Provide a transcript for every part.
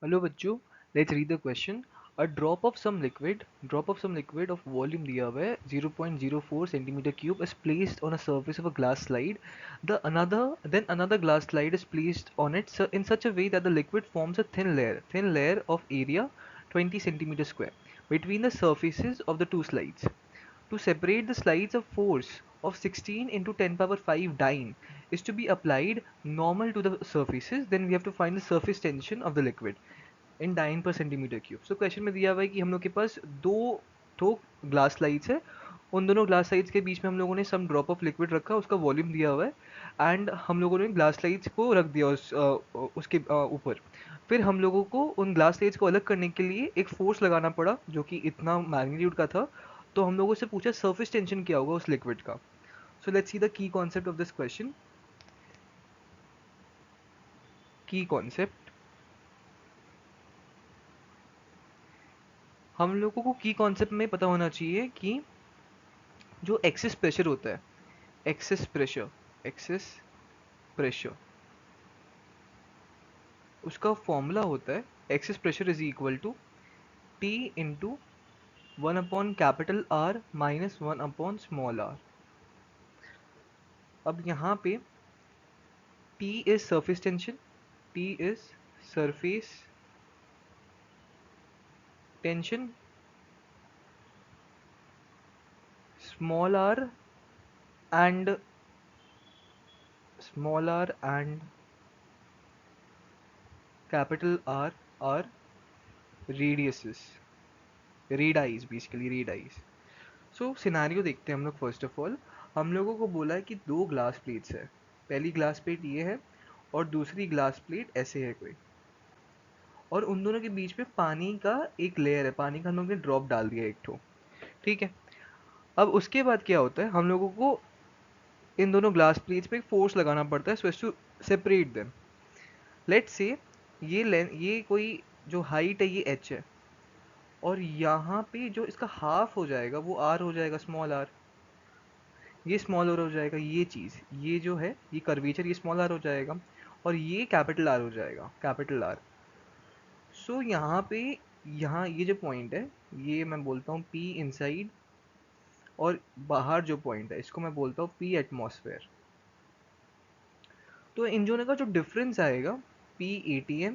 Hello बच्चों, let's read the question. A drop of some liquid of volume दिया हुआ है 0.04 centimetre cube is placed on a surface of a glass slide. Then another glass slide is placed on it in such a way that the liquid forms a thin layer of area 20 centimeter square between the surfaces of the two slides. To separate the slides, a force of 16 into 10 power 5 dyne is to be applied normal to the surfaces. Then we have to find the surface tension of the liquid in dyne per centimeter cube. So question में दिया हुआ है कि हम लोग के पास दो तो ग्लास स्लाइड्स है. उन दोनों ग्लास स्लाइड्स के बीच में हम लोगों ने सम ड्रॉप ऑफ लिक्विड रखा, उसका वॉल्यूम दिया हुआ है एंड हम लोगों ने ग्लास स्लाइड्स को रख दिया उसके ऊपर. फिर हम लोगों को उन ग्लास स्लाइड्स को अलग करने के लिए एक फोर्स लगाना पड़ा जो कि इतना मैग्नीट्यूड का था. तो हम लोगों से पूछा सरफेस टेंशन क्या होगा उस लिक्विड का. So let's see the key concept of this question. की कॉन्सेप्ट, हम लोगों को की कॉन्सेप्ट में पता होना चाहिए कि जो एक्सेस प्रेशर होता है, एक्सेस प्रेशर उसका फॉर्मूला होता है excess pressure is equal to T into 1/R minus 1/r. अब यहाँ पे T is surface tension, T is surface tension, small r and capital R are radiuses, radii, basically radii. So scenario देखते हैं हम लोग. First of all हम लोगों को बोला है कि दो ग्लास प्लेट्स है. पहली ग्लास प्लेट ये है और दूसरी ग्लास प्लेट ऐसे है कोई, और उन दोनों के बीच में पानी का एक लेयर है, पानी का हम लोग ने ड्रॉप डाल दिया एक ठो. ठीक है. अब उसके बाद क्या होता है, हम लोगों को इन दोनों ग्लास प्लेट्स पे एक फोर्स लगाना पड़ता है so as to separate them. Let's say ये कोई जो हाइट है ये h है, और यहाँ पे जो इसका हाफ हो जाएगा वो r हो जाएगा, स्मॉल r. ये स्मॉल r हो जाएगा, ये चीज़, ये जो है ये कर्वेचर, ये स्मॉल r हो जाएगा, और ये कैपिटल R हो जाएगा, कैपिटल R. सो यहाँ पे, यहाँ ये जो पॉइंट है ये मैं बोलता हूँ P इनसाइड, और बाहर जो पॉइंट है इसको मैं बोलता हूँ P एटमॉस्फेयर. तो इन दोनों का जो डिफरेंस आएगा P ATM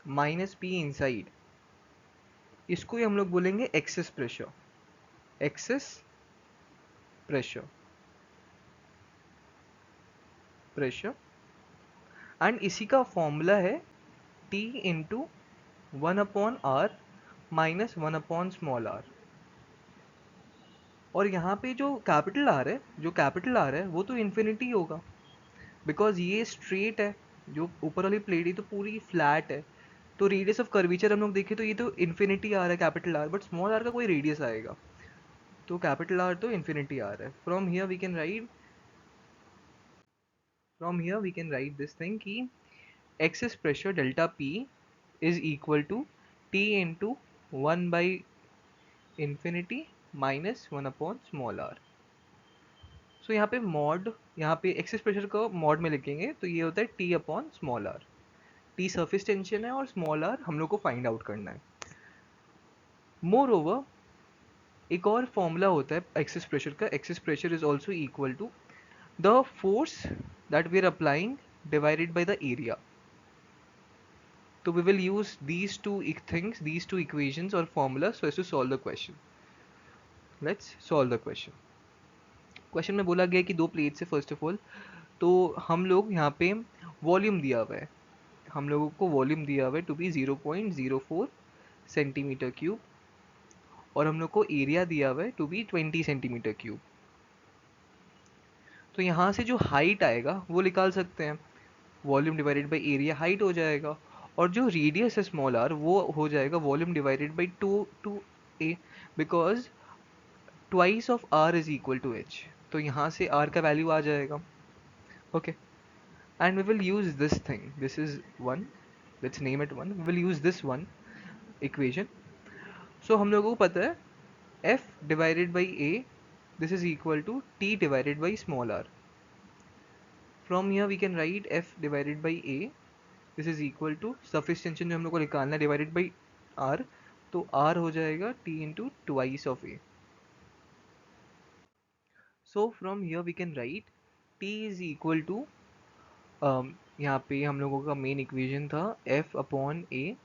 minus P inside, इसको ही हम लोग बोलेंगे excess pressure. Excess pressure, pressure. And इसी का फॉर्मूला है T into 1/R minus 1/r. और यहाँ पे जो कैपिटल R है वो तो इन्फिनिटी होगा, बिकॉज ये स्ट्रेट है, जो ऊपर वाली प्लेट है तो पूरी फ्लैट है. तो रेडियस ऑफ कर्वेचर हम लोग देखें तो ये तो इन्फिनिटी आ रहा है capital R, but small r का कोई रेडियस आएगा, तो कैपिटल R तो इन्फिनिटी आ रहा है. From here we can write this thing कि excess pressure delta P is equal to T into 1/infinity minus 1/r. So यहाँ पे मॉड, यहाँ पे एक्सेस प्रेशर को मॉड में लिखेंगे तो ये होता है T/small r. T surface tension है और स्मॉल r हम लोग को फाइंड आउट करना है. मोर ओवर एक और फॉर्मूला होता है एक्सेस प्रेशर का. Excess pressure is also equal to the force that we are applying divided by the area. So we will use these two equations or formulas so as to solve the question. Let's solve the question. Question में बोला गया कि दो plates है. First of all तो हम लोग यहाँ पे वॉल्यूम दिया हुआ है, हम लोगों को वॉल्यूम दिया हुआ है टू बी 0.04 सेंटीमीटर क्यूब, और हम लोग को एरिया दिया हुआ है टू बी 20 सेंटीमीटर क्यूब. तो यहाँ से जो हाइट आएगा वो निकाल सकते हैं, volume divided by area height हो जाएगा, और जो रेडियस है स्मॉल आर वो हो जाएगा volume divided by two A, because twice of R is equal to H. तो यहाँ से आर का वैल्यू आ जाएगा. Okay. And we will use this thing, this is 1, let's name it 1. We will use this one equation. So हम लोगों को पता है f divided by a, this is equal to t divided by small r. From here we can write f divided by a this is equal to surface tension जो हम लोग को निकालना है डिवाइडेड बाई आर, तो R हो जाएगा T into twice of A. So from here we can write T is equal to, यहाँ पे हम लोगों का मेन इक्वेशन था F upon A,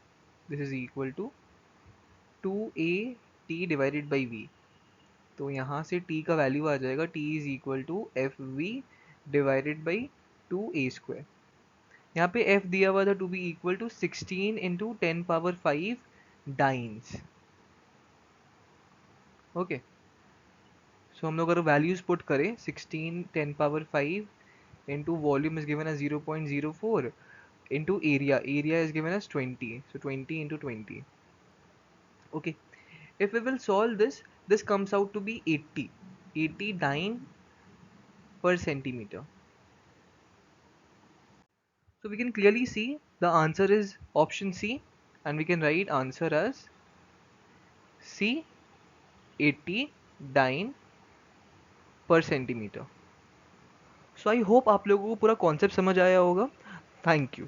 this is equal to 2a t divided by V. तो यहाँ से t का वैल्यू आ जाएगा t is equal to F V divided by 2a². यहाँ पे f दिया हुआ था to be equal to 16 into 10⁵ dynes. Okay, so हम लोग अगर वैल्यूज पुट करें 16 10⁵ into volume is given as 0.04 into area is given as 20, so 20 into 20. Okay, if we will solve this comes out to be 80 dyne per centimeter. So we can clearly see the answer is option C, and we can write answer as C, 80 dyne per centimeter. So I hope आप लोगों को पूरा concept समझ आया होगा. Thank you.